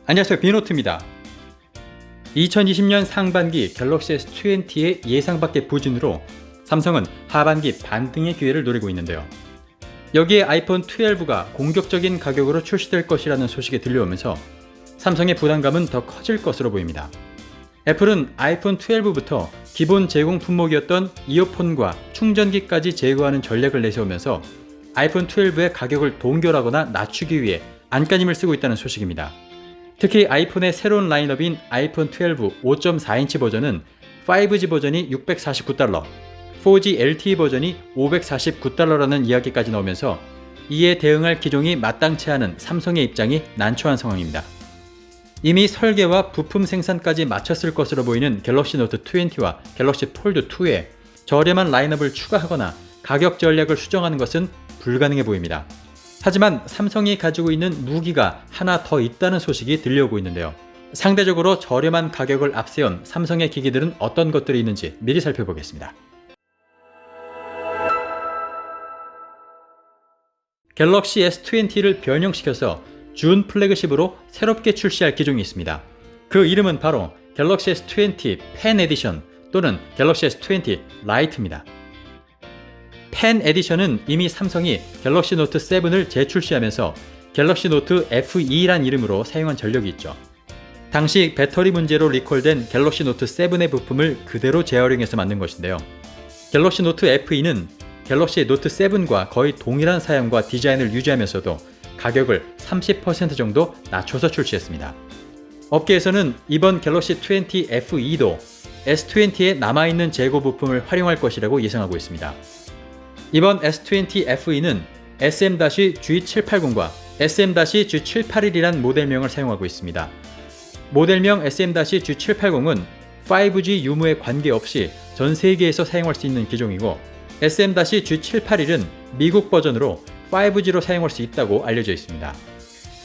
안녕하세요, 빈노트입니다. 2020년 상반기 갤럭시 S20의 예상 밖의 부진으로 삼성은 하반기 반등의 기회를 노리고 있는데요. 여기에 아이폰 12가 공격적인 가격으로 출시될 것이라는 소식이 들려오면서 삼성의 부담감은 더 커질 것으로 보입니다. 애플은 아이폰 12부터 기본 제공 품목이었던 이어폰과 충전기까지 제거하는 전략을 내세우면서 아이폰 12의 가격을 동결하거나 낮추기 위해 안간힘을 쓰고 있다는 소식입니다. 특히 아이폰의 새로운 라인업인 아이폰 12 5.4인치 버전은 5G 버전이 $649, 4G LTE 버전이 $549라는 이야기까지 나오면서 이에 대응할 기종이 마땅치 않은 삼성의 입장이 난처한 상황입니다. 이미 설계와 부품 생산까지 마쳤을 것으로 보이는 갤럭시 노트 20와 갤럭시 폴드 2에 저렴한 라인업을 추가하거나 가격 전략을 수정하는 것은 불가능해 보입니다. 하지만 삼성이 가지고 있는 무기가 하나 더 있다는 소식이 들려오고 있는데요. 상대적으로 저렴한 가격을 앞세운 삼성의 기기들은 어떤 것들이 있는지 미리 살펴보겠습니다. 갤럭시 S20를 변형시켜서 준 플래그십으로 새롭게 출시할 기종이 있습니다. 그 이름은 바로 갤럭시 S20 펜 에디션 또는 갤럭시 S20 라이트입니다. 펜 에디션은 이미 삼성이 갤럭시 노트 7을 재출시하면서 갤럭시 노트 FE란 이름으로 사용한 전력이 있죠. 당시 배터리 문제로 리콜된 갤럭시 노트 7의 부품을 그대로 재활용해서 만든 것인데요. 갤럭시 노트 FE는 갤럭시 노트 7과 거의 동일한 사양과 디자인을 유지하면서도 가격을 30% 정도 낮춰서 출시했습니다. 업계에서는 이번 갤럭시 20 FE도 S20에 남아있는 재고 부품을 활용할 것이라고 예상하고 있습니다. 이번 S20 FE는 SM-G780과 SM-G781이란 모델명을 사용하고 있습니다. 모델명 SM-G780은 5G 유무에 관계없이 전 세계에서 사용할 수 있는 기종이고 SM-G781은 미국 버전으로 5G로 사용할 수 있다고 알려져 있습니다.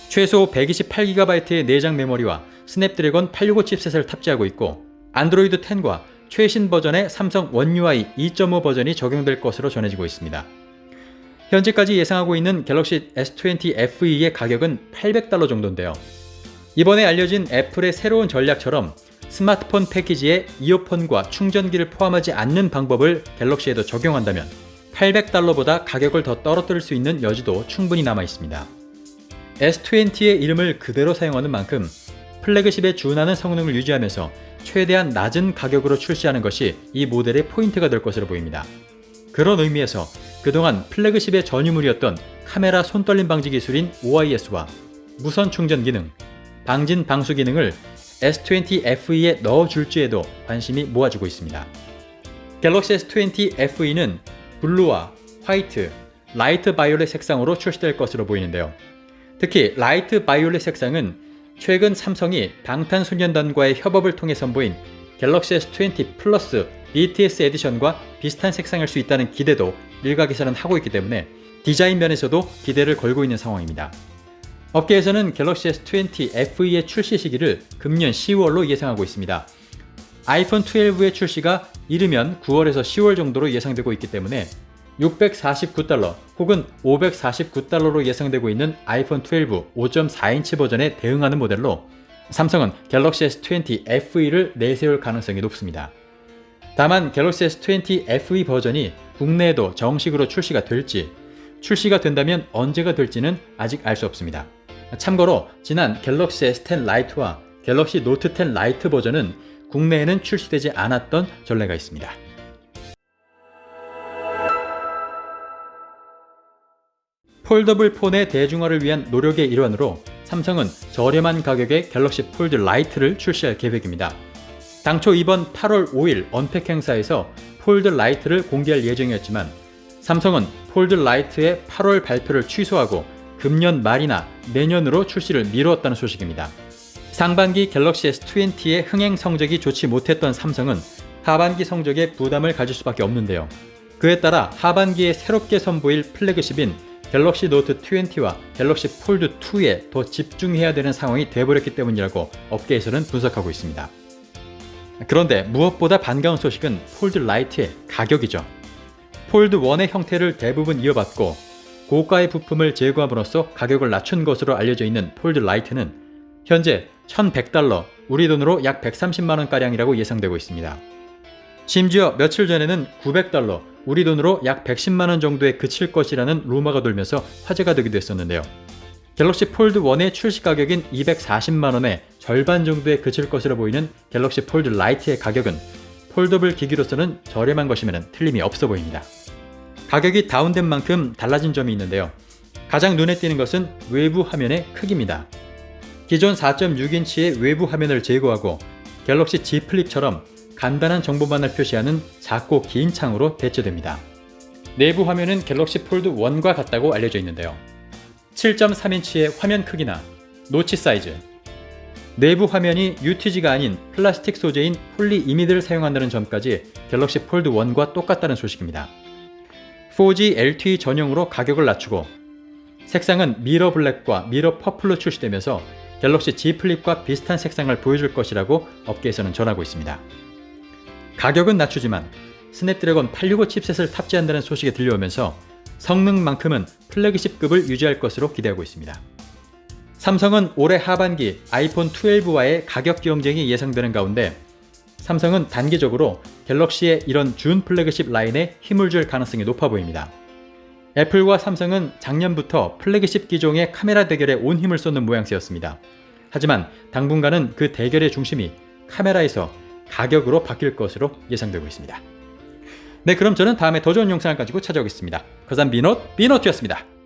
최소 128GB의 내장 메모리와 스냅드래곤 865 칩셋을 탑재하고 있고 안드로이드 10과 최신 버전의 삼성 원 UI 2.5 버전이 적용될 것으로 전해지고 있습니다. 현재까지 예상하고 있는 갤럭시 S20 FE의 가격은 $800 정도인데요. 이번에 알려진 애플의 새로운 전략처럼 스마트폰 패키지에 이어폰과 충전기를 포함하지 않는 방법을 갤럭시에도 적용한다면 $800보다 가격을 더 떨어뜨릴 수 있는 여지도 충분히 남아 있습니다. S20의 이름을 그대로 사용하는 만큼 플래그십에 준하는 성능을 유지하면서 최대한 낮은 가격으로 출시하는 것이 이 모델의 포인트가 될 것으로 보입니다. 그런 의미에서 그동안 플래그십의 전유물이었던 카메라 손떨림 방지 기술인 OIS와 무선 충전 기능, 방진 방수 기능을 S20 FE에 넣어줄지에도 관심이 모아지고 있습니다. 갤럭시 S20 FE는 블루와 화이트, 라이트 바이올렛 색상으로 출시될 것으로 보이는데요. 특히 라이트 바이올렛 색상은 최근 삼성이 방탄소년단과의 협업을 통해 선보인 갤럭시 S20 플러스 BTS 에디션과 비슷한 색상일 수 있다는 기대도 일각에서는 하고 있기 때문에 디자인 면에서도 기대를 걸고 있는 상황입니다. 업계에서는 갤럭시 S20 FE의 출시 시기를 금년 10월로 예상하고 있습니다. 아이폰 12의 출시가 이르면 9월에서 10월 정도로 예상되고 있기 때문에 $649 혹은 $549로 예상되고 있는 아이폰 12 5.4인치 버전에 대응하는 모델로 삼성은 갤럭시 S20 FE를 내세울 가능성이 높습니다. 다만 갤럭시 S20 FE 버전이 국내에도 정식으로 출시가 될지, 출시가 된다면 언제가 될지는 아직 알 수 없습니다. 참고로 지난 갤럭시 S10 라이트와 갤럭시 노트 10 라이트 버전은 국내에는 출시되지 않았던 전례가 있습니다. 폴더블 폰의 대중화를 위한 노력의 일환으로 삼성은 저렴한 가격의 갤럭시 폴드 라이트를 출시할 계획입니다. 당초 이번 8월 5일 언팩 행사에서 폴드 라이트를 공개할 예정이었지만 삼성은 폴드 라이트의 8월 발표를 취소하고 금년 말이나 내년으로 출시를 미루었다는 소식입니다. 상반기 갤럭시 S20의 흥행 성적이 좋지 못했던 삼성은 하반기 성적에 부담을 가질 수밖에 없는데요. 그에 따라 하반기에 새롭게 선보일 플래그십인 갤럭시 노트 20와 갤럭시 폴드 2에 더 집중해야 되는 상황이 돼버렸기 때문이라고 업계에서는 분석하고 있습니다. 그런데 무엇보다 반가운 소식은 폴드 라이트의 가격이죠. 폴드 1의 형태를 대부분 이어받고 고가의 부품을 제거함으로써 가격을 낮춘 것으로 알려져 있는 폴드 라이트는 현재 1,100달러, 우리 돈으로 약 130만원가량이라고 예상되고 있습니다. 심지어 며칠 전에는 900달러, 우리 돈으로 약 110만원 정도에 그칠 것이라는 루머가 돌면서 화제가 되기도 했었는데요. 갤럭시 폴드 1의 출시 가격인 240만원의 절반 정도에 그칠 것으로 보이는 갤럭시 폴드 라이트의 가격은 폴더블 기기로서는 저렴한 것이면 틀림이 없어 보입니다. 가격이 다운된 만큼 달라진 점이 있는데요. 가장 눈에 띄는 것은 외부 화면의 크기입니다. 기존 4.6인치의 외부 화면을 제거하고 갤럭시 Z 플립처럼 간단한 정보만을 표시하는 작고 긴 창으로 대체됩니다. 내부 화면은 갤럭시 폴드 1과 같다고 알려져 있는데요. 7.3인치의 화면 크기나 노치 사이즈, 내부 화면이 UTG가 아닌 플라스틱 소재인 폴리 이미드를 사용한다는 점까지 갤럭시 폴드 1과 똑같다는 소식입니다. 4G LTE 전용으로 가격을 낮추고 색상은 미러 블랙과 미러 퍼플로 출시되면서 갤럭시 Z 플립과 비슷한 색상을 보여줄 것이라고 업계에서는 전하고 있습니다. 가격은 낮추지만 스냅드래곤 865 칩셋을 탑재한다는 소식이 들려오면서 성능만큼은 플래그십급을 유지할 것으로 기대하고 있습니다. 삼성은 올해 하반기 아이폰 12와의 가격 경쟁이 예상되는 가운데 삼성은 단기적으로 갤럭시의 이런 준 플래그십 라인에 힘을 줄 가능성이 높아 보입니다. 애플과 삼성은 작년부터 플래그십 기종의 카메라 대결에 온 힘을 쏟는 모양새였습니다. 하지만 당분간은 그 대결의 중심이 카메라에서 가격으로 바뀔 것으로 예상되고 있습니다. 네, 그럼 저는 다음에 더 좋은 영상을 가지고 찾아오겠습니다. 거산 비노트였습니다.